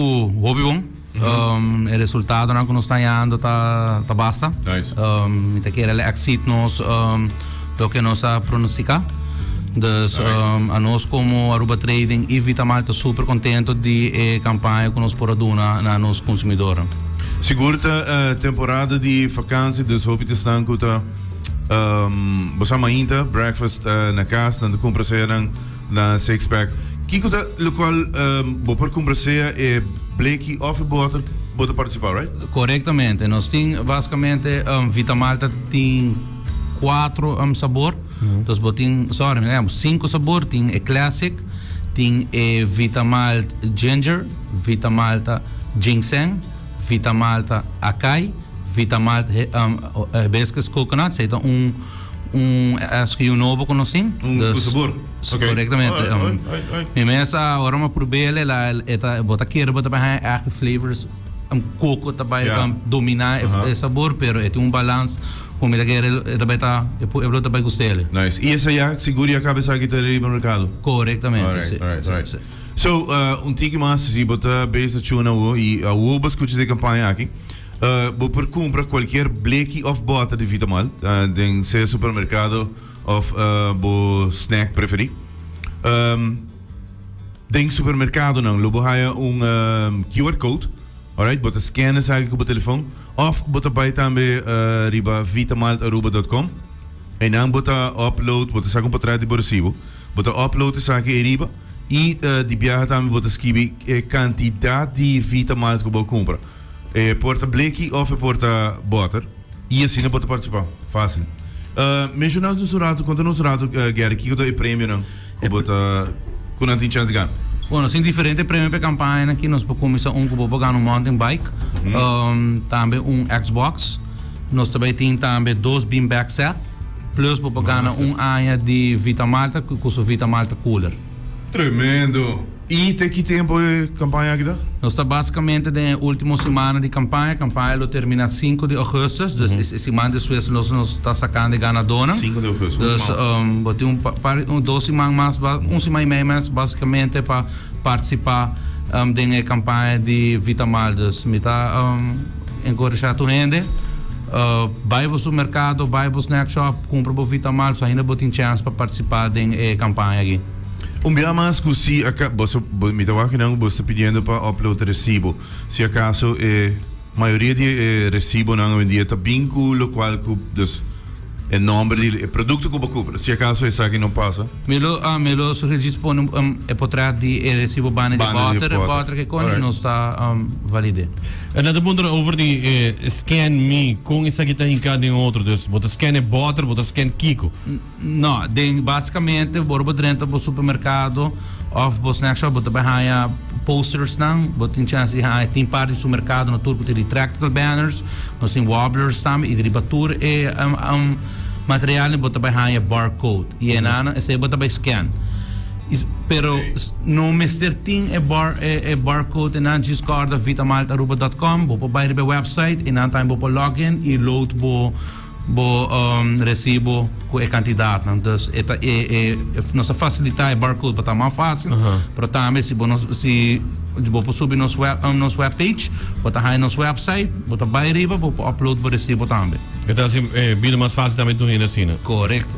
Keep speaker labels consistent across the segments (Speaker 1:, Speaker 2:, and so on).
Speaker 1: hobby bom. O resultado não nos está dando tá basta.
Speaker 2: Nice.
Speaker 1: Te quer exit nos do que nos a pronosticar. Dus a nós como Aruba Trading e Vitamalt super contento de campanha que nós podemos dar na nos consumidores.
Speaker 2: Segura temporada de vakantie, dus hoop je te staan goed. Basama inta, breakfast na casa, na compresseren, na six pack. Kiko da local bopar compresseren e bleki of water bota participar, right?
Speaker 1: Corretamente. Nós tem basicamente Vitamalt tem 4 sabor. Dus botin, sorry, 5 sabor, tem classic, tem Vitamalt ginger, Vitamalt ginseng, Vitamalt acai, Vitamalt hibiscus coconut, então acho que novo conhecem.
Speaker 2: Sabor.
Speaker 1: Corretamente. Mesa agora uma probele lá, eta bota queira bota para flavors, coco também dominar o sabor, pero tem balance. Como ele quer, ele vai estar, eu também gostei.
Speaker 2: Nice. E essa já segura a cabeça aqui no mercado.
Speaker 1: Corretamente.
Speaker 2: Right. So, tiki mas se bota base tuna e a ubas que de campanha aqui. Vou por comprar qualquer bleki of bota de Vitamalt, em seu supermercado of bo snack preferido. Em supermercado não, lobo haya QR code. Alright, bota scannen eigenlijk op het telefoon. Of bota bij também riba vitamaltaruba.com. En dan bota upload, bota saco para trás de recibo. Bota upload is aqui riba. E die viaja também bota escrever quantidade de Vitamalt que vou comprar. Porta bleki of porta butter. E assim não bota participar. Fácil. Mencionar no surato, quando no surato, Garrick, que eu Premio, que bota com não tem chance de ganhar.
Speaker 1: Bueno, sim diferente prêmio para campanha aqui nós podemos começar que vou ganhar mountain bike, também Xbox, nós também temos também 2 beanbag set, plus vou ganhar área de Vitamalt com o Vitamalt cooler.
Speaker 2: Tremendo. E tem que tempo de campanha aqui?
Speaker 1: Nós está basicamente na última semana de campanha, termina 5 de agosto, dus semana depois nós está sacando de ganadora.
Speaker 2: 5 de agosto.
Speaker 1: Dus botei 2 semanas mais, 1 semana e meia mais, basicamente para participar da campanha de Vitamalt. Dus me está encorajando a gente, vai para o mercado, vai para o snack shop, compra o Vitamalt, só ainda botem chance para participar da campanha aqui.
Speaker 2: Dia mais que se você me estava que não você pedindo para upload recibo, se acaso maioria de recibo não vendia tá vínculo qual que dus o nome do produto que você compra, se acaso isso aqui não passa.
Speaker 1: Melo sugerir pôr por trás de recibo bane de water que com não está valide.
Speaker 3: En dan de over die scan me com isso aqui tem cada outro, dus bota scan butter, bota scan kiko.
Speaker 1: Não, basicamente bora dentro do supermercado of bo snack shop bota bahia posters não, bota chance tem parte do supermercado no turco de retractable banners, nós tem wobblers também e de batur material bota bahia barcode e enana esse bota by scan. Pero no Mr. Ting barcode na discorda vitamaltaruba.com, vou para o website e na time vou login e load bo recibo com a quantidade. Então, nossa facilitar o barcode para estar mais fácil. Pero também se vou subir nosso webpage, vou estar aí nosso website, vou estar para riba, vou upload o recibo também.
Speaker 3: Então assim, bem mais fácil também do que assim.
Speaker 1: Correto.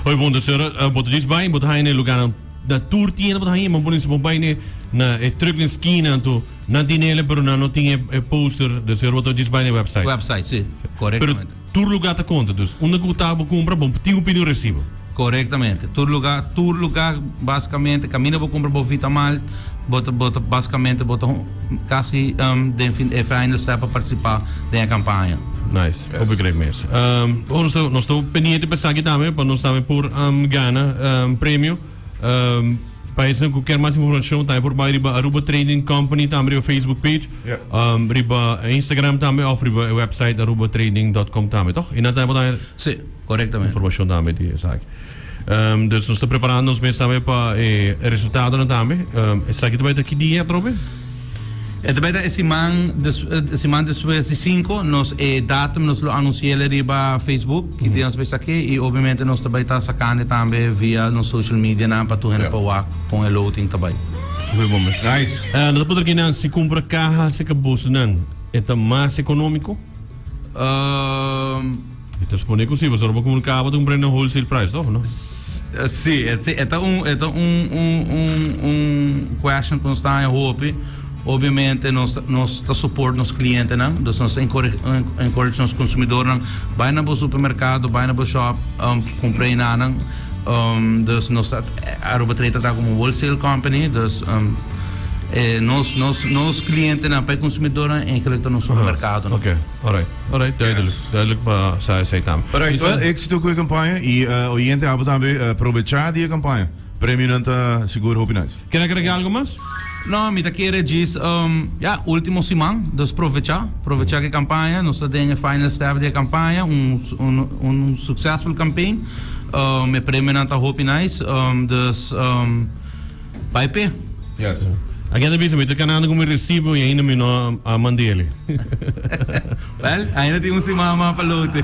Speaker 3: Oi, bom, senhor, vou dizer bem, vou estar aí no lugar da tour tinha para aí, mas por isso vou bem na truck na esquina, então na dinheiro, pero não tinha poster, do senhor vou dizer bem no website.
Speaker 1: Website, sim, corretamente.
Speaker 3: Tour lugar tá conta, dus onde que tá para comprar, bom, tem pedido recibo.
Speaker 1: Corretamente. Tour lugar basicamente caminha para comprar o Vitamalt, bota basicamente bota quase de final step para participar da campanha.
Speaker 3: Nice, obrigado mesmo. Nós estamos pendentes para sair também, para nós também por Gana Premio. Para isso, qualquer mais informação, tá por baixo Aruba Trading Company, também o Facebook page, riba Instagram também, ou riba website arubatrading.com também, toch? E na tempo daí,
Speaker 1: sim, corretamente.
Speaker 3: Informação também de sabe. Dus nós estamos preparando nos meses também para o resultado também. Essa aqui também daqui dia, trobe?
Speaker 1: Também da semana depois de 5, nós datum nós lo anunciamos riba Facebook, que temos bem aqui e obviamente nós também está sacando também via nos social media na para tu para com o loading também.
Speaker 2: Nice.
Speaker 3: Nós podemos se compra carro, se acabou não. É mais econômico? Então responde que sim, você não comunicava de um wholesale price, não?
Speaker 1: Sim, é question que nós estamos em hope. Obviamente nós suportamos nos clientes, né? Nós encourage os consumidores, vai no supermercado, vai no shop, comprei nada. Nós a Robotreta está como wholesale company, nos clientes na para consumidor em que no supermercado.
Speaker 3: Ok, alright, duidelijk para aceitar.
Speaker 2: Alright, well, ik zit ook weer campagne e oriente abo também aproveitar die campagne. Premionan tá seguro hope nice.
Speaker 3: Quer agregar algo mais?
Speaker 1: Não, me querer diz, último semana, aproveitar a campanha, nós temos final step da campanha, successful campaign, me Premionan tá hope nice, vai pé.
Speaker 2: Yes.
Speaker 3: Aqui é bisa, mas canal como recibo e ainda me não mandei ele.
Speaker 1: Well, ainda tem semana para lutar.